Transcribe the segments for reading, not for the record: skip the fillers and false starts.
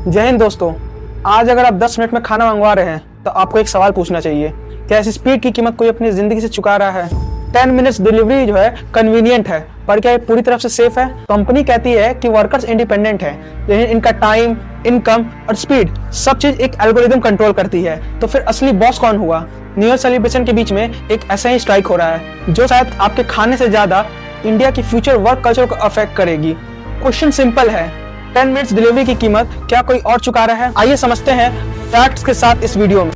जय हिंद दोस्तों। आज अगर आप 10 मिनट में खाना मंगवा रहे हैं तो आपको एक सवाल पूछना चाहिए, क्या इस स्पीड की कीमत कोई अपनी जिंदगी से चुका रहा है? 10 मिनट्स डिलीवरी जो है कन्वीनियंट है, पर क्या ये पूरी तरफ से सेफ है? कंपनी कहती है कि वर्कर्स इंडिपेंडेंट है, लेकिन इनका टाइम, इनकम और स्पीड सब चीज एक एल्गोरिदम कंट्रोल करती है। तो फिर असली बॉस कौन हुआ? न्यू ईयर सेलिब्रेशन के बीच में एक ऐसा ही स्ट्राइक हो रहा है जो शायद आपके खाने से ज्यादा इंडिया की फ्यूचर वर्क कल्चर को अफेक्ट करेगी। क्वेश्चन सिंपल है, 10 मिनट्स डिलीवरी की कीमत क्या कोई और चुका रहा है? आइए समझते हैं फैक्ट्स के साथ इस वीडियो में।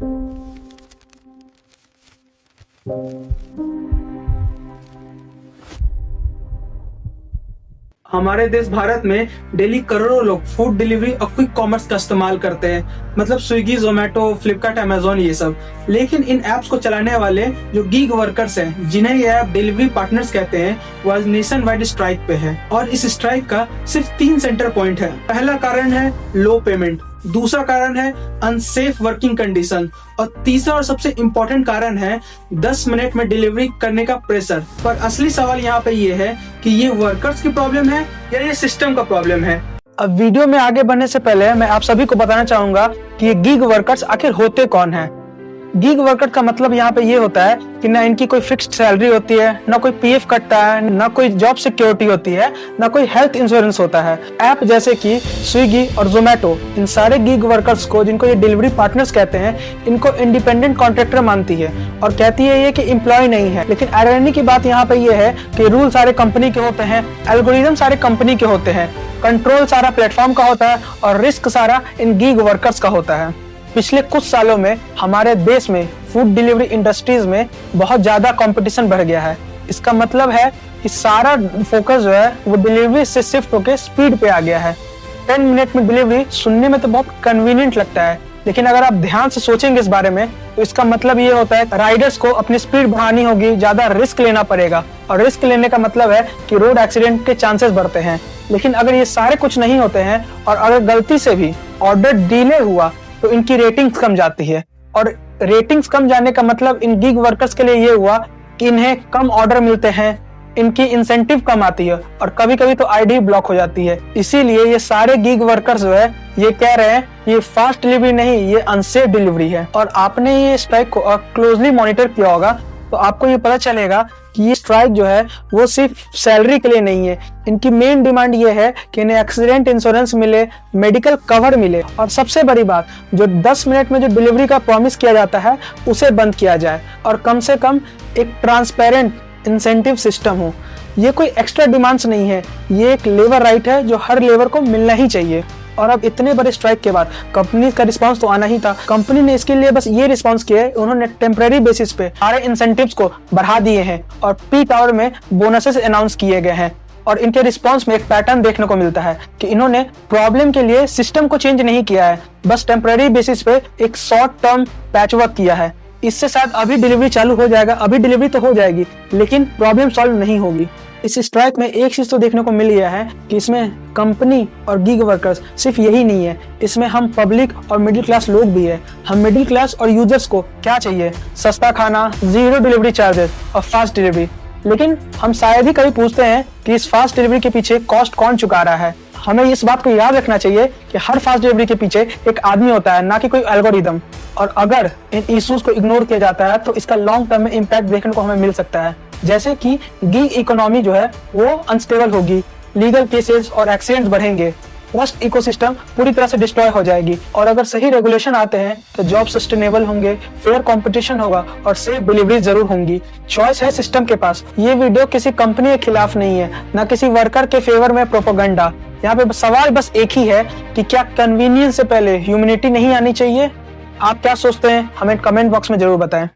हमारे देश भारत में डेली करोड़ों लोग फूड डिलीवरी और क्विक कॉमर्स का इस्तेमाल करते हैं, मतलब स्विगी, जोमेटो, फ्लिपकार्ट, अमेजोन, ये सब। लेकिन इन एप्स को चलाने वाले जो गीग वर्कर्स हैं, जिन्हें ये ऐप डिलीवरी पार्टनर्स कहते हैं, वो आज नेशन वाइड स्ट्राइक पे है। और इस स्ट्राइक का सिर्फ 3 सेंटर पॉइंट है। पहला कारण है लो पेमेंट, दूसरा कारण है अनसेफ वर्किंग कंडीशन, और तीसरा और सबसे इम्पोर्टेंट कारण है 10 मिनट में डिलीवरी करने का प्रेशर। पर असली सवाल यहाँ पे ये है कि ये वर्कर्स की प्रॉब्लम है या ये सिस्टम का प्रॉब्लम है। अब वीडियो में आगे बढ़ने से पहले मैं आप सभी को बताना चाहूंगा कि ये गीग वर्कर्स आखिर होते कौन है। गीग वर्कर का मतलब यहाँ पे ये होता है कि ना इनकी कोई फिक्स्ड सैलरी होती है, ना कोई पीएफ कटता है, ना कोई जॉब सिक्योरिटी होती है, ना कोई हेल्थ इंश्योरेंस होता है। ऐप जैसे कि स्विगी और जोमेटो इन सारे गीग वर्कर्स को, जिनको ये डिलीवरी पार्टनर्स कहते हैं, इनको इंडिपेंडेंट कॉन्ट्रैक्टर मानती है और कहती है ये कि एम्प्लॉय नहीं है। लेकिन आयरनी की बात यहाँ पे ये है कि रूल सारे कंपनी के होते हैं, एल्गोरिदम सारे कंपनी के होते हैं, कंट्रोल सारा प्लेटफॉर्म का होता है और रिस्क सारा इन गीग वर्कर्स का होता है। पिछले कुछ सालों में हमारे देश में फूड डिलीवरी इंडस्ट्रीज में बहुत ज्यादा कंपटीशन बढ़ गया है। इसका मतलब है कि सारा फोकस जो है वो डिलीवरी से शिफ्ट होकर स्पीड पे आ गया है। 10 मिनट में डिलीवरी सुनने में तो बहुत कन्वीनियंट लगता है, लेकिन अगर आप ध्यान से सोचेंगे इस बारे में तो इसका मतलब ये होता है राइडर्स को अपनी स्पीड बढ़ानी होगी, ज्यादा रिस्क लेना पड़ेगा, और रिस्क लेने का मतलब है कि रोड एक्सीडेंट के चांसेस बढ़ते हैं। लेकिन अगर ये सारे कुछ नहीं होते हैं और अगर गलती से भी ऑर्डर डिले हुआ तो इनकी रेटिंग्स कम जाती है, और रेटिंग्स कम जाने का मतलब इन गीग वर्कर्स के लिए ये हुआ कि इन्हें कम ऑर्डर मिलते हैं, इनकी इंसेंटिव कम आती है और कभी कभी तो आईडी ब्लॉक हो जाती है। इसीलिए ये सारे गीग वर्कर्स जो है ये कह रहे हैं ये फास्ट डिलीवरी नहीं, ये अनसेफ डिलीवरी है। और आपने ये स्ट्राइक को क्लोजली मॉनिटर किया होगा तो आपको ये पता चलेगा कि ये स्ट्राइक जो है वो सिर्फ सैलरी के लिए नहीं है। इनकी मेन डिमांड ये है कि इन्हें एक्सीडेंट इंश्योरेंस मिले, मेडिकल कवर मिले, और सबसे बड़ी बात, जो 10 मिनट में जो डिलीवरी का प्रॉमिस किया जाता है उसे बंद किया जाए, और कम से कम एक ट्रांसपेरेंट इंसेंटिव सिस्टम हो। ये कोई एक्स्ट्रा डिमांड्स नहीं है, ये एक लेबर राइट है जो हर लेबर को मिलना ही चाहिए। और अब इतने बड़े स्ट्राइक के बाद कंपनी का रिस्पांस तो आना ही था। कंपनी ने इसके लिए बस ये रिस्पांस किया है, उन्होंने टेम्परेरी बेसिस पे सारे इंसेंटिव्स को बढ़ा दिए हैं और पीक आवर में बोनसेस अनाउंस किए गए हैं। और इनके रिस्पांस में एक पैटर्न देखने को मिलता है कि इन्होंने प्रॉब्लम के लिए सिस्टम को चेंज नहीं किया है, बस टेम्परेरी बेसिस पे एक शॉर्ट टर्म पैचवर्क किया है। इससे शायद अभी डिलीवरी चालू हो जाएगा, अभी डिलीवरी तो हो जाएगी, लेकिन प्रॉब्लम सॉल्व नहीं होगी। इस स्ट्राइक में एक चीज तो देखने को मिल गया है कि इसमें कंपनी और गीग वर्कर्स सिर्फ यही नहीं है, इसमें हम पब्लिक और मिडिल क्लास लोग भी है। हम मिडिल क्लास और यूजर्स को क्या चाहिए? सस्ता खाना, 0 डिलीवरी चार्जेस और फास्ट डिलीवरी। लेकिन हम शायद ही कभी पूछते हैं कि इस फास्ट डिलीवरी के पीछे कॉस्ट कौन चुका रहा है। हमें इस बात को याद रखना चाहिए कि हर फास्ट डिलीवरी के पीछे एक आदमी होता है, ना कि कोई एल्गोरिदम। और अगर इन इश्यूज को इग्नोर किया जाता है तो इसका लॉन्ग टर्म में इम्पैक्ट देखने को हमें मिल सकता है, जैसे कि गीग इकोनॉमी जो है वो अनस्टेबल होगी, लीगल केसेस और एक्सीडेंट्स बढ़ेंगे, ट्रस्ट इकोसिस्टम पूरी तरह से डिस्ट्रॉय हो जाएगी। और अगर सही रेगुलेशन आते हैं तो जॉब सस्टेनेबल होंगे, फेयर कंपटीशन होगा और सेफ डिलीवरी जरूर होंगी। चॉइस है सिस्टम के पास। ये वीडियो किसी कंपनी के खिलाफ नहीं है, ना किसी वर्कर के फेवर में प्रोपेगेंडा। यहाँ पे सवाल बस एक ही है कि क्या कन्वीनियंस से पहले ह्यूमैनिटी नहीं आनी चाहिए? आप क्या सोचते हैं? हमें कमेंट बॉक्स में जरूर बताएं।